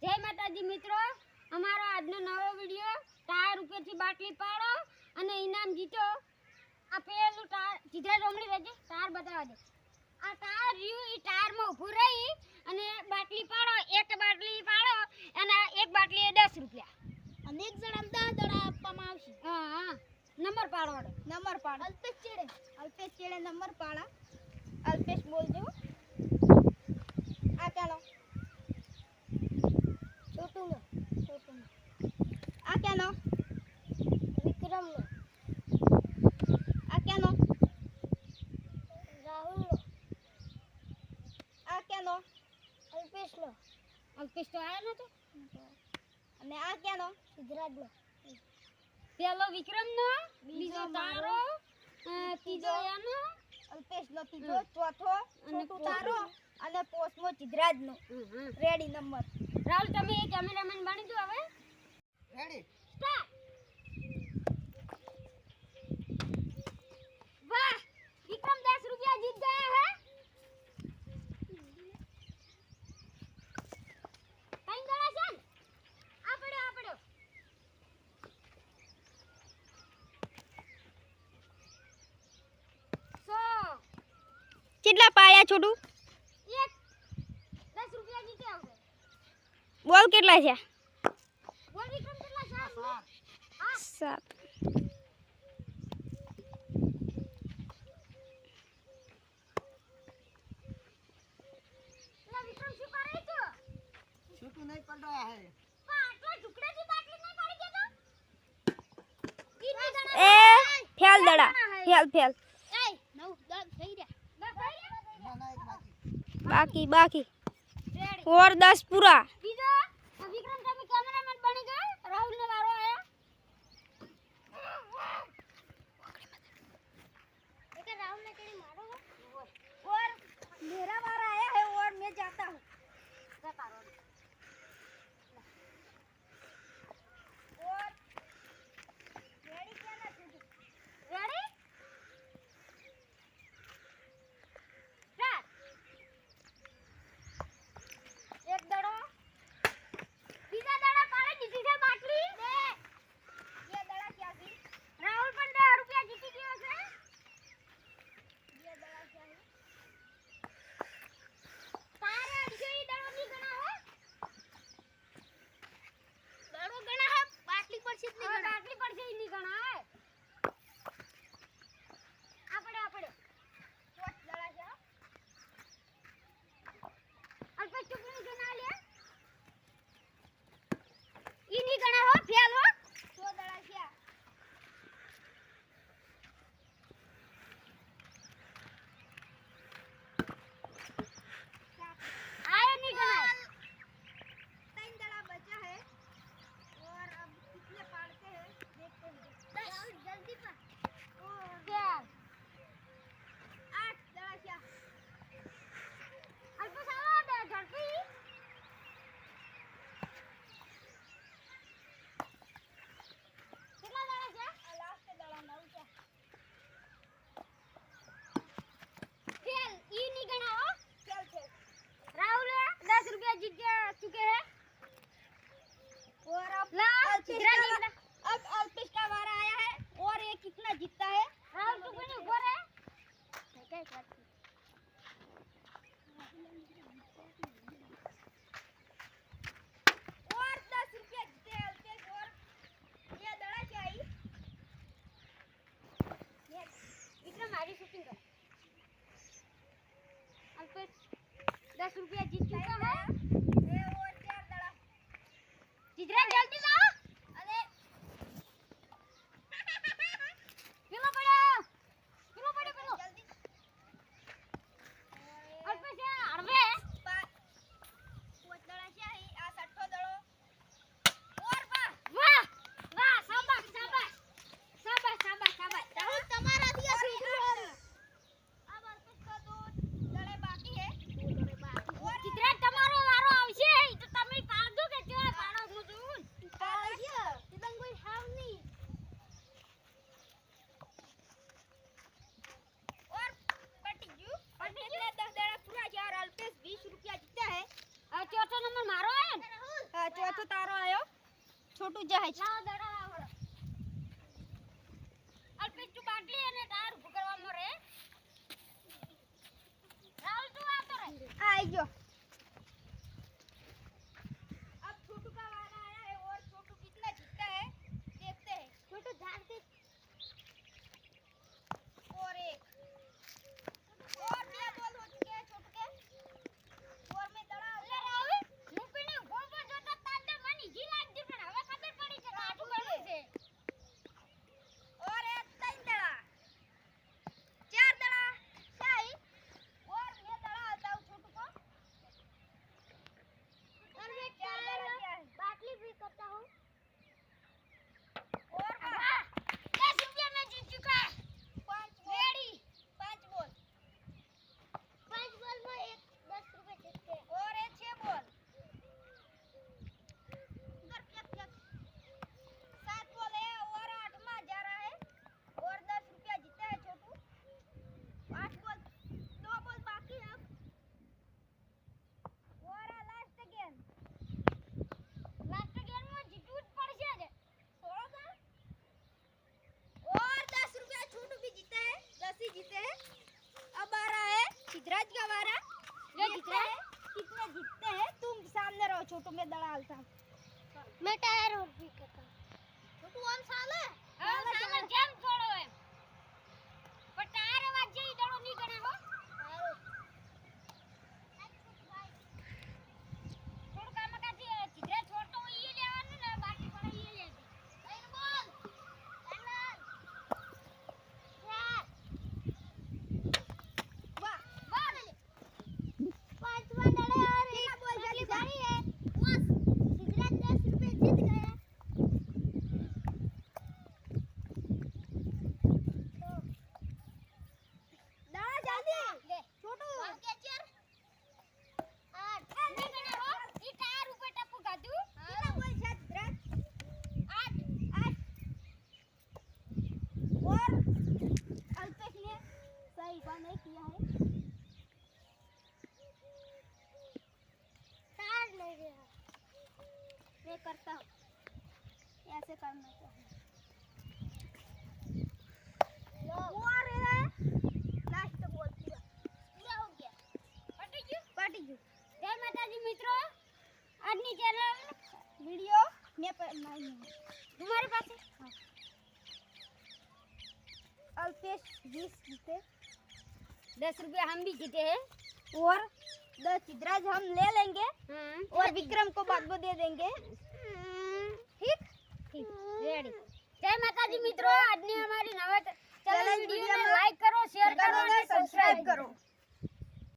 જય માતાજી મિત્રો, અમારો આજનો નવો વિડિયો ટાયર ઉપરથી બાટલી પાડો અને ઇનામ જીતો। આ પેલું ટાયર જીધા રોમડી વેજે ટાયર બતાવા દે। આ ટાયર રહ્યું ઈ ટાયરમાં ઊભું રહી અને બાટલી પાડો, એક બાટલી પાડો અને એક બાટલી એ 10 રૂપિયા અને એક જણા 10 દડા આપવામાં આવશે। હા નંબર પાડો, નંબર પાડો। અલ્પેશ ચેડે નંબર પાડા। અલ્પેશ બોલજો। આ ચાલો छोटू नो आ क्या नो विक्रम नो आ क्या नो राहुल नो आ क्या नो अल्पेश तो आया ना तो અને આ क्या नो સિદ્ધરાજ નો પેલો વિક્રમ નો બીજો તારો ત્રીજો યાનો અલ્પેશ નો ત્રીજો ચોથો છોટુ તારો અને પોસ્ટમો સિદ્ધરાજ નો રેડી નંબર। राहुल તમે એક કેમેરામેન બની દો હવે રેડી સ્ટાર્ટ। વાહ વિक्रम 10 रुपया जीत गया है। કઈ ગળા છે આ પડ્યો સો કેટલા પાયા છોટુ? એક 10 રૂપિયા જીત્યા હવે। બોલ કેટલા છે? બોલ વિક્રમ કેટલા છે? 7 લા વિક્રમ શું કરે છે? छोटू नहीं पड़ रहा है। આટલા ટુકડાથી બાટલી નહીં પડી ગયો તો ए फेल दड़ा फेल એ 9 10 થઈ રહ્યા ना एक बाकी રેડી और 10 पूरा। બીજો વિક્રમ તમે કેમેરામેન બની ગયો। રાહુલ ને વારો આયા एक राहुल ने तेरी मारो है और मेरा वारा आया है और मैं जाता हूँ और रेडी क्या ना रेडी स्टार्ट। एक दड़ो बीजा दड़ा पाड़े जीती છે બાટલી દે ये दड़ा क्या थी राहुल પણ 10 રૂપિયા જીતી ગયો છે। ये दड़ा क्या है तारे अड़के ही दड़ो नहीं गना है दड़ो गना है बाटली पर से नहीं गना बाटली पर से ही नहीं गना है। आपड़े चोट दड़ा जा अल्पेश चुपड़ी गना ले ई नहीं गना हो फेल हो तो दड़ा क्या आया नहीं गना है। 3 दड़ा बचा है और अब कितने पाड़ते हैं देखते हैं। जल्दी पर क्या 8 दड़ा क्या अल्पेश आवा दे झड़पी कितना दड़ा છે લાસ્ટ દડા 9 છે फेल ई नहीं गना हो फेल છે। राहुल 10 रुपया जीत चुके हैं और अब अल्पेश का वारा आया है और ये कितना जीतता है। राहुल तू भी ऊपर है और 10 रुपया जीते हैं अल्पेश। और ये दड़ा क्या आई ये विक्रम हमारी शूटिंग कर अल्पेश 10 रुपया जीत चुका है। ये और 4 दड़ा जिधर जल्दी जाओ अरे पेलो जल्दी अल्पेश हड़वे 5 दड़ा છે આ 6 દડો और वाह वाह शाबाश राहुल તમારા થી अब अल्पेश का 2 दड़े बाकी है और कितने છોટું જાય છે. લાવો દડા લાવો હળો. અલ્પેશ તું બાટલી અને ટાયર ઊભું કરવામાં રહે. રાહુલ તું આવતો રહે. આ આઈ ગયો. अब छोटू का वाला आया है और छोटू कितना जीतता है देखते हैं. छोटू झाड़ से और एक और 2 बॉल हो चुके हैं छोटू के. और मैं दड़ा લે રાહુલ હું પીને ઊભો ઊભો જોતો તાર તો મને ઈજી લાગતી પણ હવે ખબર પડી છે કે આટલું કરવું છે. और एक 3 दड़ा 4 दड़ा शाही और मैं दड़ा आता हूँ छोटू को. और मैं चार दड़ा किया है. बाटली भी करता हूँ. और वाह 10 रुपया में जीत चुका. 5 बॉल रेडी 5 बॉल 5 बॉल में एक 10 रुपए जीतते हैं. और ये 6 बॉल इधर फेंक फेंक 7 बॉल है और 8 में जा रहा है और 10 रुपया जीता है छोटू. 8 बॉल 2 बॉल बाकी है अब. और लास्ट गेम લાસ્ટ ગેમ માં જીતવું જ પડશે જ. थोड़ा सा और 10 रुपया छोटू भी जीता है. 10 ही जीते हैं. अब आ रहा है सिद्धराज का वारा. ले जीता है. कितने जीतते हैं तुम सामने रहो छोटू में दड़ा डालता हूं. मैं टायर और भी करता हूँ. छोटू ऑन साले હવે સામે જેમ છોડો એમ. પણ ટાયર અવાજ જેવી દડો નહીં ગણે હો. થોડું કામ કાથી સીધે છોડતો હોય ઈ લેવાનું ને બાકી પડે ઈ લેતી. લઈને બોલ. वाह બોલ. પાંચમા દડે और ठीक बोल बाटली जल्दी भरी है. बस सिद्धराज 10 रुपए जीत गया. दड़ा जल्दी ले छोटू વાગ્યા ચાર. 8 નહીં ગણે હો. ઈ ટાયર ઉપર ટપુ કાઢું. कितना बोल है सिद्धराज 8 8 और अल्पेश ने सही बात नहीं किया है. टायर ले गया. मैं करता हूँ ऐसे करना चाहिए. और है लास्ट बॉल पूरा પૂરા હો ગયા. પટી ગયું. पार्टी जो જય માતાજી મિત્રો. આજની ચેનલ वीडियो मैं पर नहीं તમારી પાસે अल्पेश 20 जीते 10 रुपया हम भी जीते हैं. और 10 सिद्धराज हम ले लेंगे हाँ और विक्रम को बाद में दे देंगे. ठीक ठीक रेडी. જય માતાજી મિત્રો. આજની અમારી નવા ચેનલ ચેનલ વિડિયોને વિડીયોને લાઈક કરો, શેર કરો અને સબસ્ક્રાઇબ સબસ્ક્રાઇબ કરો. કરો.